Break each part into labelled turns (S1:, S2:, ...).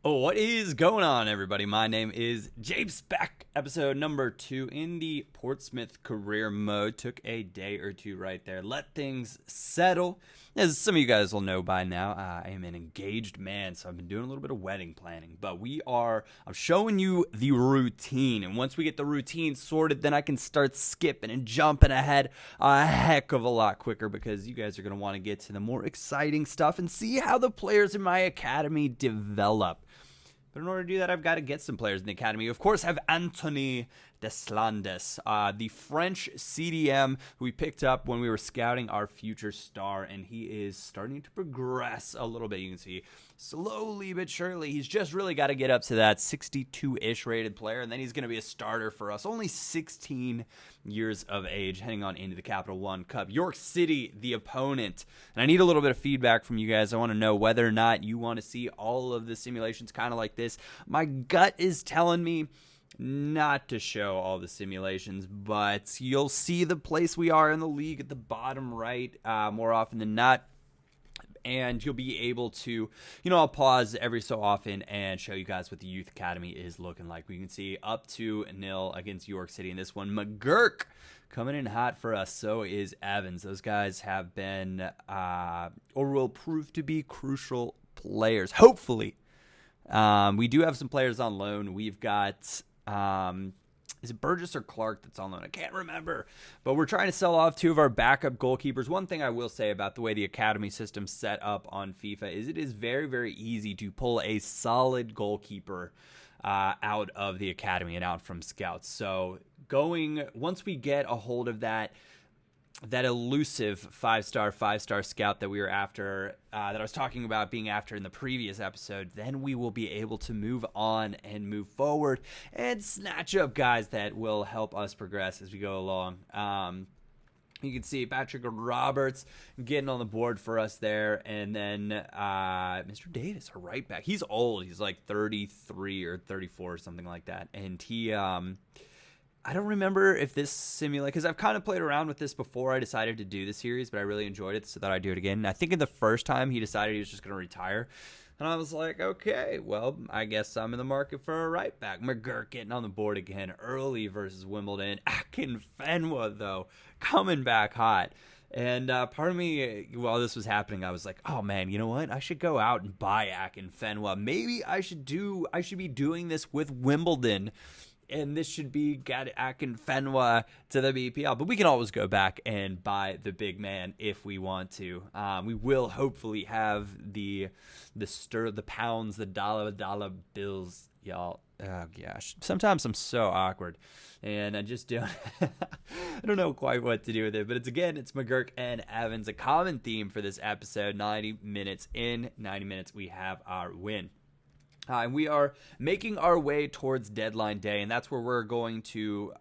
S1: Oh, what is going on, everybody? My name is James Beck, episode number 2 in the Portsmouth career mode. Took a day or two right there. Let things settle. As some of you guys will know by now, I am an engaged man, so I've been doing a little bit of wedding planning. But I'm showing you the routine. And once we get the routine sorted, then I can start skipping and jumping ahead a heck of a lot quicker because you guys are going to want to get to the more exciting stuff and see how the players in my academy develop. But in order to do that, I've got to get some players in the academy. Of course, I have Anthony Deslandes, the French CDM who we picked up when we were scouting our future star, and he is starting to progress a little bit. You can see slowly but surely. He's just really got to get up to that 62-ish rated player, and then he's going to be a starter for us. Only 16 years of age, heading on into the Capital One Cup. York City, the opponent. And I need a little bit of feedback from you guys. I want to know whether or not you want to see all of the simulations kind of like this. My gut is telling me not to show all the simulations, but you'll see the place we are in the league at the bottom right more often than not. And you'll be able to, I'll pause every so often and show you guys what the Youth Academy is looking like. We can see up 2-0 against York City in this one. McGurk coming in hot for us. So is Evans. Those guys have been or will prove to be crucial players. Hopefully. We do have some players on loan. We've got... is it Burgess or Clark that's on loan? I can't remember. But we're trying to sell off 2 of our backup goalkeepers. One thing I will say about the way the academy system's set up on FIFA is it is very, very easy to pull a solid goalkeeper out of the academy and out from scouts. So once we get a hold of that elusive five-star scout that we were after, that I was talking about being after in the previous episode, then we will be able to move on and move forward and snatch up guys that will help us progress as we go along. You can see Patrick Roberts getting on the board for us there. And then Mr. Davis, our right back. He's old. He's like 33 or 34 or something like that. And he... I don't remember if this simulate, because I've kind of played around with this before I decided to do the series, but I really enjoyed it, so that I'd do it again. And I think in the first time he decided he was just going to retire. And I was like, okay, well, I guess I'm in the market for a right back. McGurk getting on the board again early versus Wimbledon. Akinfenwa, though, coming back hot. And part of me, while this was happening, I was like, oh man, you know what? I should go out and buy Akinfenwa. Maybe I should be doing this with Wimbledon. And this should be Akinfenwa to the BPL. But we can always go back and buy the big man if we want to. We will hopefully have the pounds, the dollar bills, y'all. Oh, gosh. Sometimes I'm so awkward. And I just don't... I don't know quite what to do with it. But it's McGurk and Evans. A common theme for this episode. 90 minutes in, 90 minutes, we have our win. And we are making our way towards deadline day, and that's where we're going to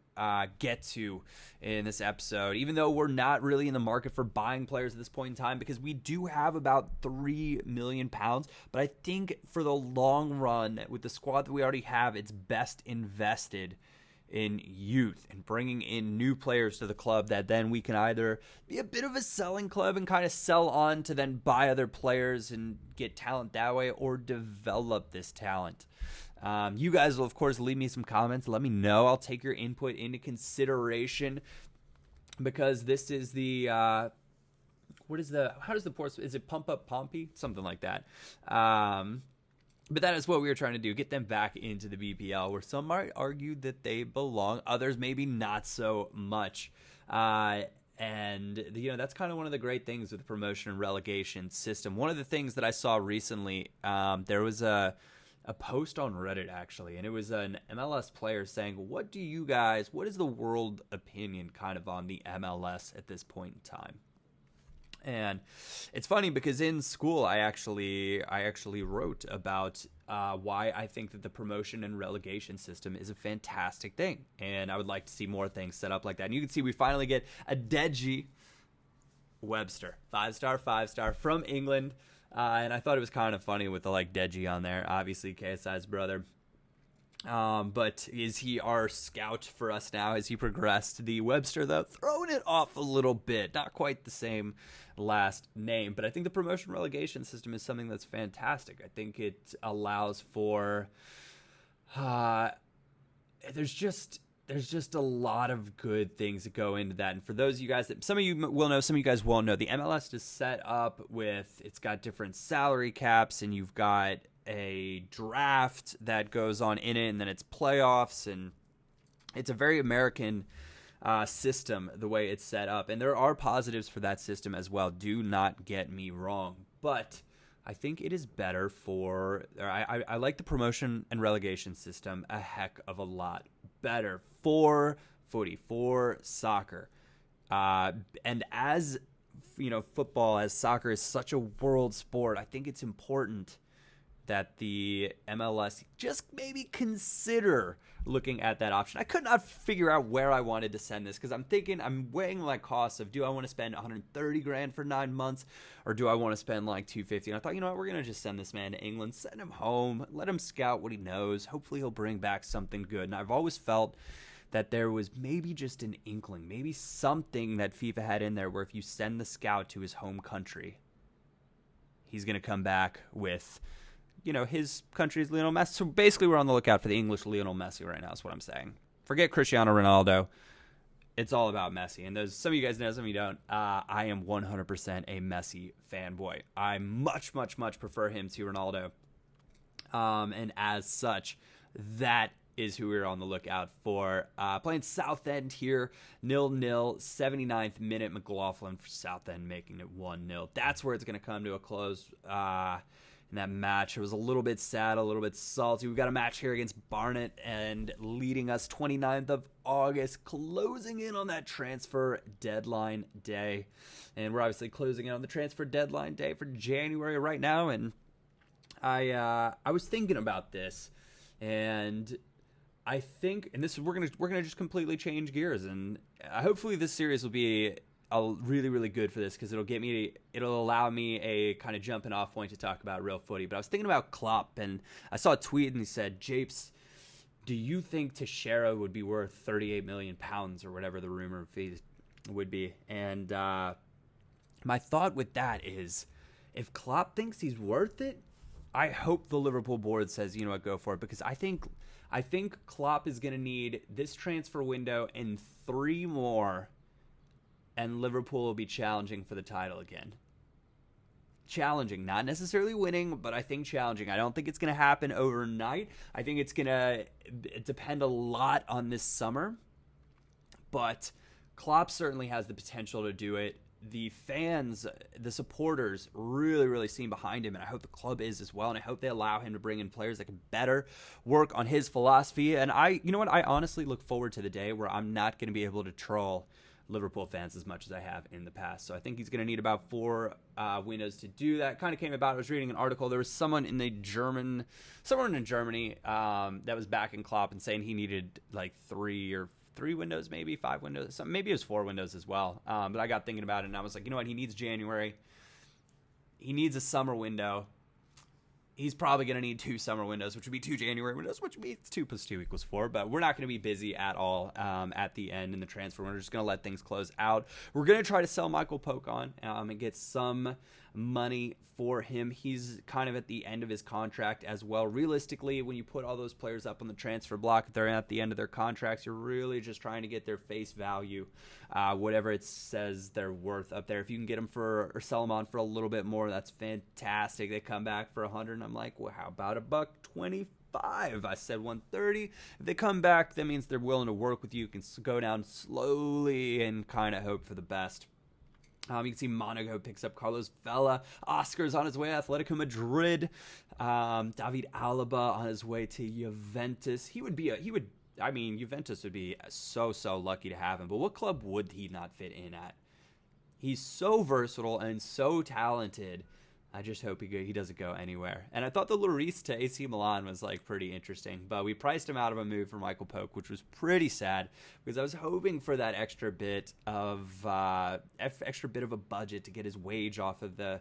S1: get to in this episode, even though we're not really in the market for buying players at this point in time because we do have about £3 million. But I think for the long run, with the squad that we already have, it's best invested in youth and bringing in new players to the club that then we can either be a bit of a selling club and kind of sell on to then buy other players and get talent that way, or develop this talent. You guys will, of course, leave me some comments. Let me know. I'll take your input into consideration because this is the... how does the Portsmouth... Is it Pump Up Pompey? Something like that. But that is what we were trying to do, get them back into the BPL, where some might argue that they belong, others maybe not so much. And that's kind of one of the great things with the promotion and relegation system. One of the things that I saw recently, there was a post on Reddit, actually, and it was an MLS player saying, what is the world opinion kind of on the MLS at this point in time? And it's funny because in school I actually wrote about why I think that the promotion and relegation system is a fantastic thing, and I would like to see more things set up like that. And you can see we finally get a Deji Webster, five star from England, and I thought it was kind of funny with the Deji on there, obviously KSI's brother. But is he our scout for us now? Has he progressed? The Webster, though, throwing it off a little bit. Not quite the same last name, but I think the promotion relegation system is something that's fantastic. I think it allows for there's just a lot of good things that go into that. And for those of you guys that some of you will know, some of you guys won't know, the MLS is set up with, it's got different salary caps, and you've got a draft that goes on in it, and then it's playoffs, and it's a very American system the way it's set up. And there are positives for that system as well. Do not get me wrong, but I think it is better for, I like the promotion and relegation system a heck of a lot better for footy, for soccer. And as, football, as soccer is such a world sport, I think it's important that the MLS just maybe consider looking at that option. I could not figure out where I wanted to send this, because I'm weighing my costs of, do I want to spend 130 grand for 9 months, or do I want to spend like 250? And I thought, you know what, we're going to just send this man to England, send him home, let him scout what he knows. Hopefully he'll bring back something good. And I've always felt that there was maybe just an inkling, maybe something that FIFA had in there where if you send the scout to his home country, he's going to come back with, his country's Lionel Messi. So basically we're on the lookout for the English Lionel Messi right now is what I'm saying. Forget Cristiano Ronaldo. It's all about Messi. And some of you guys know, some of you don't. I am 100% a Messi fanboy. I much, much, much prefer him to Ronaldo. And as such, that is who we're on the lookout for. Playing Southend here, 0-0, 79th minute. McLaughlin for Southend making it 1-0. That's where it's going to come to a close in that match. It was a little bit sad, a little bit salty. We've got a match here against Barnet, and leading us 29th of August, closing in on that transfer deadline day. And we're obviously closing in on the transfer deadline day for January right now. And I was thinking about this, and I think, and this we're gonna just completely change gears, and hopefully this series will be really, really good for this, because it'll allow me a kind of jumping off point to talk about real footy. But I was thinking about Klopp, and I saw a tweet, and he said, "Japes, do you think Teixeira would be worth 38 million pounds or whatever the rumor fee would be?" And my thought with that is, if Klopp thinks he's worth it, I hope the Liverpool board says, you know what, go for it, because I think Klopp is going to need this transfer window and 3 more, and Liverpool will be challenging for the title again. Challenging, not necessarily winning, but I think challenging. I don't think it's going to happen overnight. I think it's going to depend a lot on this summer, but Klopp certainly has the potential to do it. The fans, the supporters really, really seem behind him, and I hope the club is as well, and I hope they allow him to bring in players that can better work on his philosophy. And I honestly look forward to the day where I'm not going to be able to troll Liverpool fans as much as I have in the past. So I think he's going to need about 4 windows to do that. Kind of came about, I was reading an article, there was someone in Germany that was backing Klopp and saying he needed like 3 windows, maybe 5 windows, maybe it was 4 windows as well. But I got thinking about it, and I was like, you know what, he needs January, he needs a summer window. He's probably going to need 2 summer windows, which would be 2 January windows, which means 2 + 2 = 4. But we're not going to be busy at all at the end in the transfer. We're just going to let things close out. We're going to try to sell Michael Poke on and get some money for him. He's kind of at the end of his contract as well. Realistically, when you put all those players up on the transfer block, if they're at the end of their contracts, you're really just trying to get their face value, whatever it says they're worth up there. If you can get them or sell them on for a little bit more, that's fantastic. They come back for 100, and I'm like, well, how about $125? I said 130. If they come back, that means they're willing to work with you. You can go down slowly and kind of hope for the best. You can see Monaco picks up Carlos Vela. Oscar's on his way to Atletico Madrid. David Alaba on his way to Juventus. Juventus would be so lucky to have him. But what club would he not fit in at? He's so versatile and so talented. I just hope he doesn't go anywhere. And I thought the Lloris to AC Milan was like pretty interesting, but we priced him out of a move for Michael Poke, which was pretty sad because I was hoping for that extra bit of a budget to get his wage off of the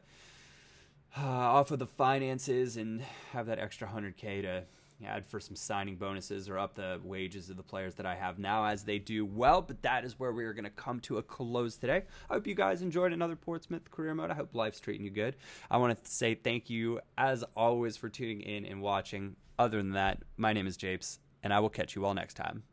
S1: finances and have that extra 100K to add for some signing bonuses or up the wages of the players that I have now as they do well. But that is where we are going to come to a close today. I hope you guys enjoyed another Portsmouth career mode. I hope life's treating you good. I want to say thank you as always for tuning in and watching. Other than that, my name is Japes, and I will catch you all next time.